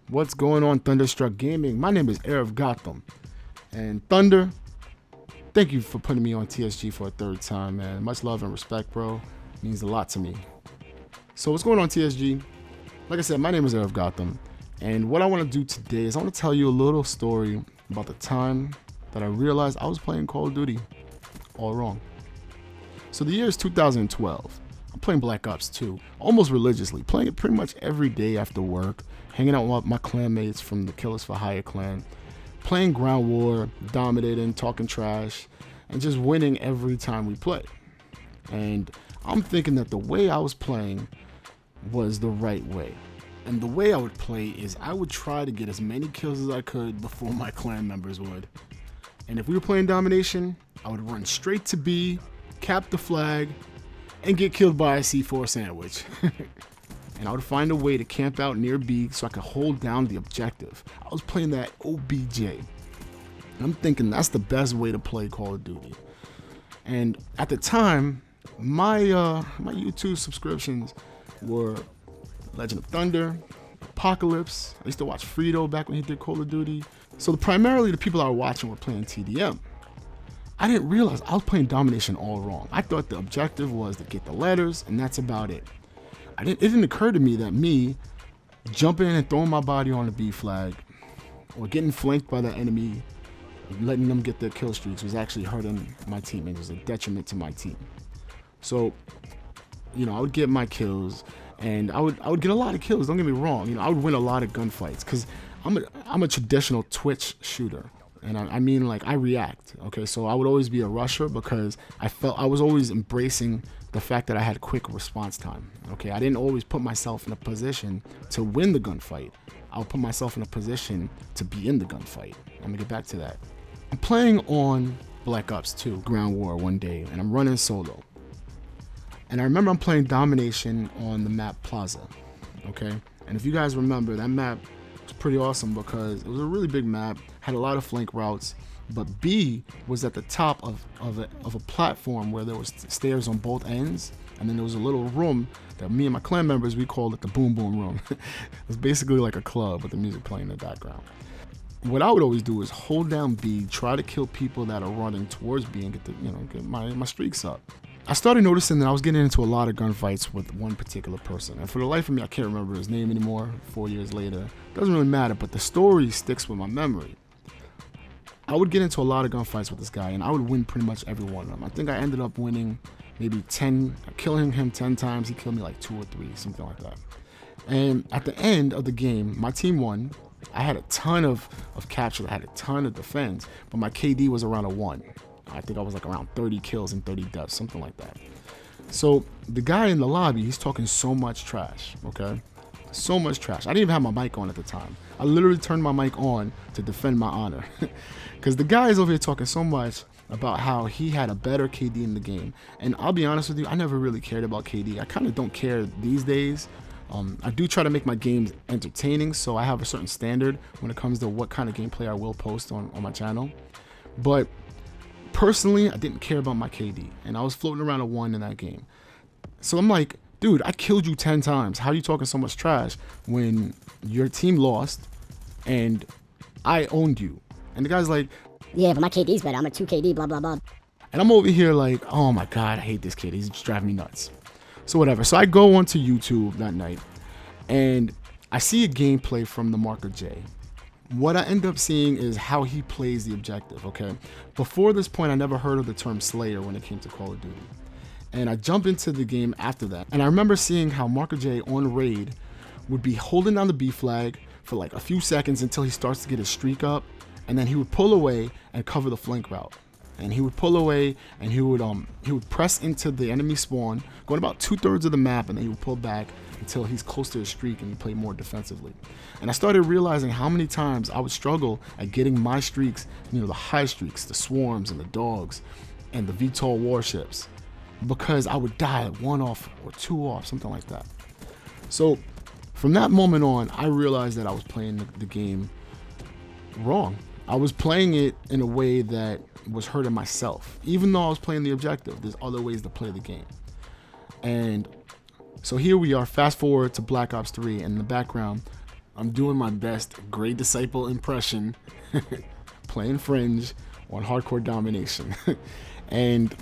What's going on, Thunderstruck Gaming? My name is HeirOfGotham. And Thunder, thank you for putting me on TSG for a third time, man. Much love and respect, bro. It means a lot to me. So what's going on, TSG? Like I said, my name is HeirOfGotham. And what I want to do today is I want to tell you a little story about the time that I realized I was playing Call of Duty all wrong. So the year is 2012. I'm playing Black Ops 2 almost religiously, playing it pretty much every day after work, hanging out with my clanmates from the Killers for Hire clan, playing ground war, dominating, talking trash, and just winning every time we play. And I'm thinking that the way I was playing was the right way. And the way I would play is I would try to get as many kills as I could before my clan members would. And if we were playing domination, I would run straight to B, cap the flag, and get killed by a C4 sandwich. And I would find a way to camp out near B so I could hold down the objective. I was playing that OBJ. And I'm thinking that's the best way to play Call of Duty. And at the time, my YouTube subscriptions were Legend of Thunder, Apocalypse. I used to watch Frito back when he did Call of Duty. So primarily the people I was watching were playing TDM. I didn't realize I was playing domination all wrong. I thought the objective was to get the letters, and that's about it. It didn't occur to me that me jumping and throwing my body on the B flag or getting flanked by the enemy, letting them get their kill streaks, was actually hurting my team. It was a detriment to my team. So, I would get my kills, and I would get a lot of kills. Don't get me wrong. I would win a lot of gunfights because I'm a traditional Twitch shooter. And I mean, like, I react, okay? So I would always be a rusher because I felt I was always embracing the fact that I had quick response time, okay? I didn't always put myself in a position to win the gunfight. I would put myself in a position to be in the gunfight. I'm gonna get back to that. I'm playing on Black Ops 2 Ground War one day, and I'm running solo. And I remember I'm playing domination on the map Plaza, okay? And if you guys remember, that map was pretty awesome because it was a really big map, had a lot of flank routes, but B was at the top of a platform where there was stairs on both ends, and then there was a little room that me and my clan members, we called it the Boom Boom Room. It was basically like a club with the music playing in the background. What I would always do is hold down B, try to kill people that are running towards B and get my streaks up. I started noticing that I was getting into a lot of gunfights with one particular person. And for the life of me, I can't remember his name anymore 4 years later. Doesn't really matter, but the story sticks with my memory. I would get into a lot of gunfights with this guy, and I would win pretty much every one of them. I think I ended up winning maybe killing him 10 times. He killed me like 2 or 3, something like that. And at the end of the game, my team won. I had a ton of captures. I had a ton of defense, but my KD was around a 1. I think I was like around 30 kills and 30 deaths, something like that. So the guy in the lobby, he's talking so much trash, okay? So much trash. I didn't even have my mic on at the time. I literally turned my mic on to defend my honor. Because the guy is over here talking so much about how he had a better KD in the game. And I'll be honest with you, I never really cared about KD. I kind of don't care these days. I do try to make my games entertaining, so I have a certain standard when it comes to what kind of gameplay I will post on my channel. But personally, I didn't care about my KD, and I was floating around a 1 in that game. So I'm like, dude, I killed you 10 times. How are you talking so much trash when your team lost and I owned you? And the guy's like, yeah, but my KD's better. I'm a 2 KD, blah, blah, blah. And I'm over here like, oh my God, I hate this kid. He's just driving me nuts. So whatever. So I go onto YouTube that night, and I see a gameplay from the Marker J. What I end up seeing is how he plays the objective, okay? Before this point, I never heard of the term Slayer when it came to Call of Duty. And I jump into the game after that. And I remember seeing how Marker J on raid would be holding down the B flag for like a few seconds until he starts to get his streak up. And then he would pull away and cover the flank route. And he would pull away and he would press into the enemy spawn, going about 2/3 of the map, and then he would pull back until he's close to his streak and he played more defensively. And I started realizing how many times I would struggle at getting my streaks, the high streaks, the swarms and the dogs and the VTOL warships, because I would die at 1 off or 2 off, something like that. So from that moment on, I realized that I was playing the game wrong. I was playing it in a way that was hurting myself. Even though I was playing the objective, there's other ways to play the game. And so here we are, fast forward to Black Ops 3, and in the background, I'm doing my best Great Disciple impression playing Fringe on hardcore domination. And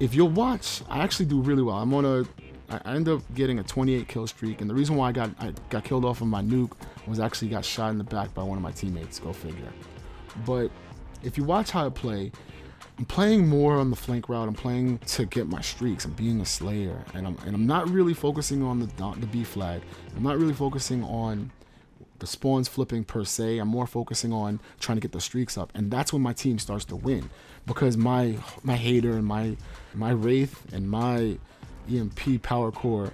if you'll watch, I actually do really well. I end up getting a 28 kill streak, and the reason why I got killed off of my nuke was actually got shot in the back by one of my teammates. Go figure. But if you watch how I play, I'm playing more on the flank route. I'm playing to get my streaks. I'm being a slayer, and I'm not really focusing on the B flag. I'm not really focusing on the spawns flipping per se. I'm more focusing on trying to get the streaks up, and that's when my team starts to win, because my Hater and my Wraith and my EMP power core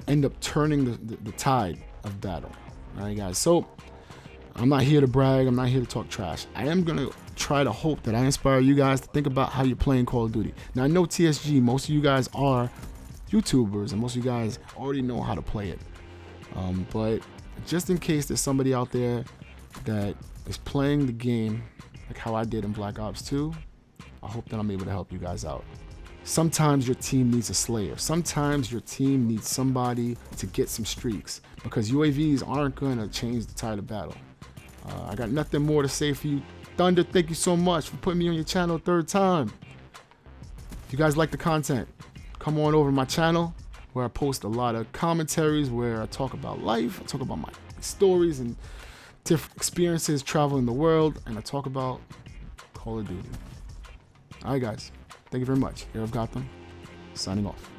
end up turning the tide of battle. All right, guys. So I'm not here to brag. I'm not here to talk trash. I am gonna try to hope that I inspire you guys to think about how you're playing Call of Duty. Now I know TSG, most of you guys are YouTubers, and most of you guys already know how to play it. But just in case there's somebody out there that is playing the game like how I did in Black Ops 2, I hope that I'm able to help you guys out. Sometimes your team needs a slayer. Sometimes your team needs somebody to get some streaks, because UAVs aren't going to change the tide of battle. I got nothing more to say for you. Thunder, thank you so much for putting me on your channel a third time. If you guys like the content, come on over to my channel, where I post a lot of commentaries, where I talk about life, I talk about my stories and different experiences traveling the world, and I talk about Call of Duty. All right, guys. Thank you very much. HeirOfGotham, signing off.